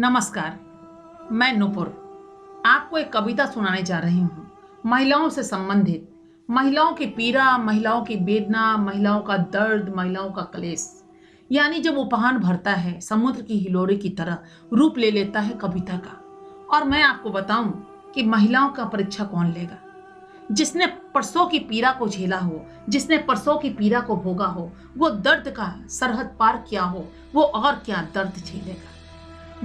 नमस्कार, मैं नूपुर आपको एक कविता सुनाने जा रही हूँ। महिलाओं से संबंधित, महिलाओं की पीड़ा, महिलाओं की वेदना, महिलाओं का दर्द, महिलाओं का क्लेश, यानी जब उफान भरता है, समुद्र की हिलोरे की तरह रूप ले लेता है कविता का। और मैं आपको बताऊं कि महिलाओं का परीक्षा कौन लेगा। जिसने परसों की पीड़ा को झेला हो, जिसने परसों की पीड़ा को भोगा हो, वो दर्द का सरहद पार किया हो, वो और क्या दर्द झेलेगा।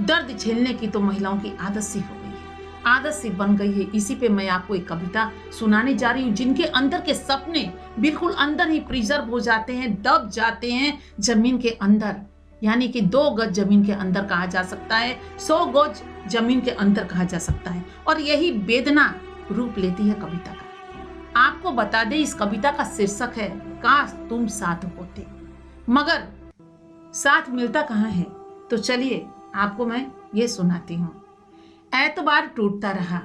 दर्द झेलने की तो महिलाओं की आदत सी हो गई है, आदत सी बन गई है। इसी पे मैं आपको एक कविता सुनाने जा रही हूँ, जिनके अंदर के सपने बिल्कुल अंदर ही प्रिजर्व हो जाते हैं, दब जाते हैं जमीन के अंदर। यानी कि 2 गज जमीन के अंदर कहा जा सकता है, 100 गज जमीन के अंदर कहा जा सकता है। और यही वेदना रूप लेती है कविता का। आपको बता दें, इस कविता का शीर्षक है काश तुम साथ होते। मगर साथ मिलता कहाँ है, तो चलिए आपको मैं ये सुनाती हूँ। एतबार टूटता रहा,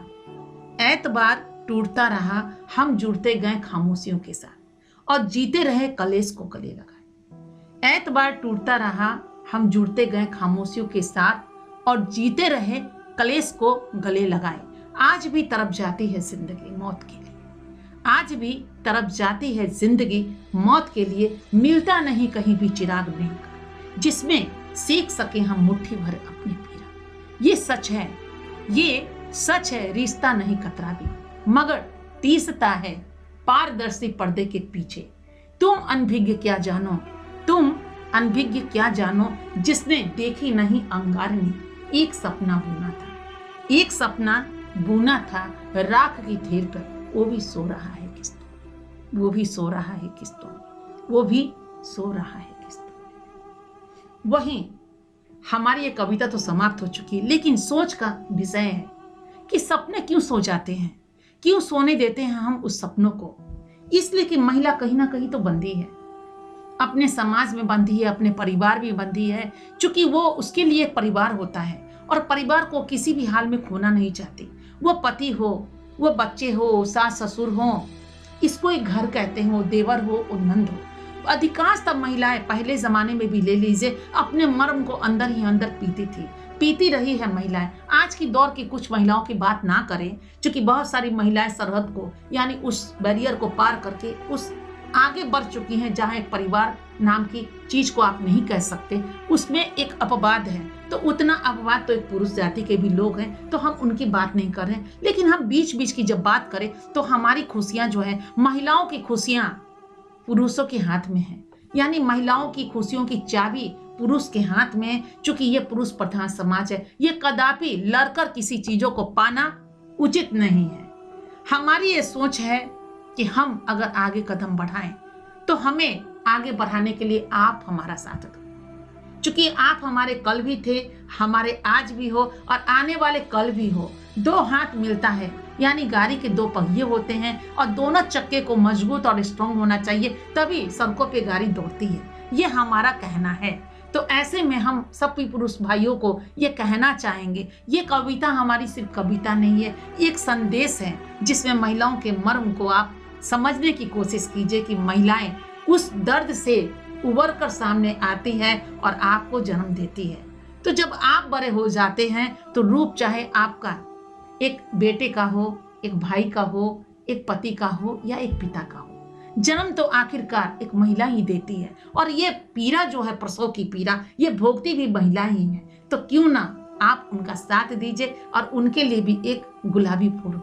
एतबार टूटता रहा, हम जुड़ते गए खामोशियों के साथ और जीते रहे कलेश को गले लगाए। एतबार टूटता रहा, हम जुड़ते गए खामोशियों के साथ और जीते रहे कलेश को गले लगाए। आज भी तरफ जाती है जिंदगी मौत के लिए, आज भी तरफ जाती है जिंदगी मौत के लिए। मिलता नहीं कहीं भी चिराग नहीं का, जिसमें सीख सके हम मुट्ठी भर अपनी पीड़ा। ये सच है, ये सच है, रिश्ता नहीं कतरा भी मगर तीसता है पारदर्शी पर्दे के पीछे। तुम अनभिज्ञ क्या जानो, तुम अनभिज्ञ क्या जानो, जिसने देखी नहीं अंगारनी। एक सपना बुना था, एक सपना बुना था राख की ढेर पर, वो भी सो रहा है किस्तों, वो भी सो रहा है किस्तों, वो भी सो रहा है किस्तों। वहीं हमारी ये कविता तो समाप्त हो चुकी है, लेकिन सोच का विषय है कि सपने क्यों सो जाते हैं, क्यों सोने देते हैं हम उस सपनों को। इसलिए कि महिला कहीं ना कहीं तो बंधी है, अपने समाज में बंधी है, अपने परिवार में बंधी है, क्योंकि वो उसके लिए एक परिवार होता है और परिवार को किसी भी हाल में खोना नहीं चाहती। वो पति हो, वो बच्चे हो, सास ससुर हो, इसको एक घर कहते हैं, वो देवर हो, वो नंद हो। अधिकांश तब महिलाएं पहले जमाने में भी ले लीजिए अपने मर्म को अंदर ही अंदर पीती थी, पीती रही है महिलाएं। आज की दौर की कुछ महिलाओं की बात ना करें, क्योंकि बहुत सारी महिलाएं सरहद को, यानी उस बैरियर को पार करके उस आगे बढ़ चुकी हैं, जहां एक परिवार नाम की चीज को आप नहीं कह सकते, उसमें एक अपवाद है। तो उतना अपवाद तो एक पुरुष जाति के भी लोग हैं, तो हम उनकी बात नहीं कर रहे। लेकिन हम बीच बीच की जब बात करें तो हमारी खुशियां जो है, महिलाओं की खुशियां पुरुषों के हाथ में है, यानी महिलाओं की खुशियों की चाबी पुरुष के हाथ में है। चूंकि ये पुरुष प्रधान समाज है, ये कदापि लड़कर किसी चीजों को पाना उचित नहीं है। हमारी ये सोच है कि हम अगर आगे कदम बढ़ाएं तो हमें आगे बढ़ाने के लिए आप हमारा साथ दो। चूंकि आप हमारे कल भी थे, हमारे आज भी हो और आने वाले कल भी हो। 2 हाथ मिलता है, यानी गाड़ी के 2 पहिए होते हैं और दोनों चक्के को मजबूत और स्ट्रॉन्ग होना चाहिए, तभी सड़कों पे गाड़ी दौड़ती है। ये हमारा कहना है। तो ऐसे में हम सभी पुरुष भाइयों को ये कहना चाहेंगे, ये कविता हमारी सिर्फ कविता नहीं है, एक संदेश है जिसमें महिलाओं के मर्म को आप समझने की कोशिश कीजिए कि महिलाएं उस दर्द से उबर कर सामने आती है और आपको जन्म देती है। तो जब आप बड़े हो जाते हैं तो रूप चाहे आपका एक बेटे का हो, एक भाई का हो, एक पति का हो या एक पिता का हो, जन्म तो आखिरकार एक महिला ही देती है। और ये पीड़ा जो है, प्रसव की पीड़ा, ये भोगती भी महिला ही है। तो क्यों ना आप उनका साथ दीजिए और उनके लिए भी एक गुलाबी फूल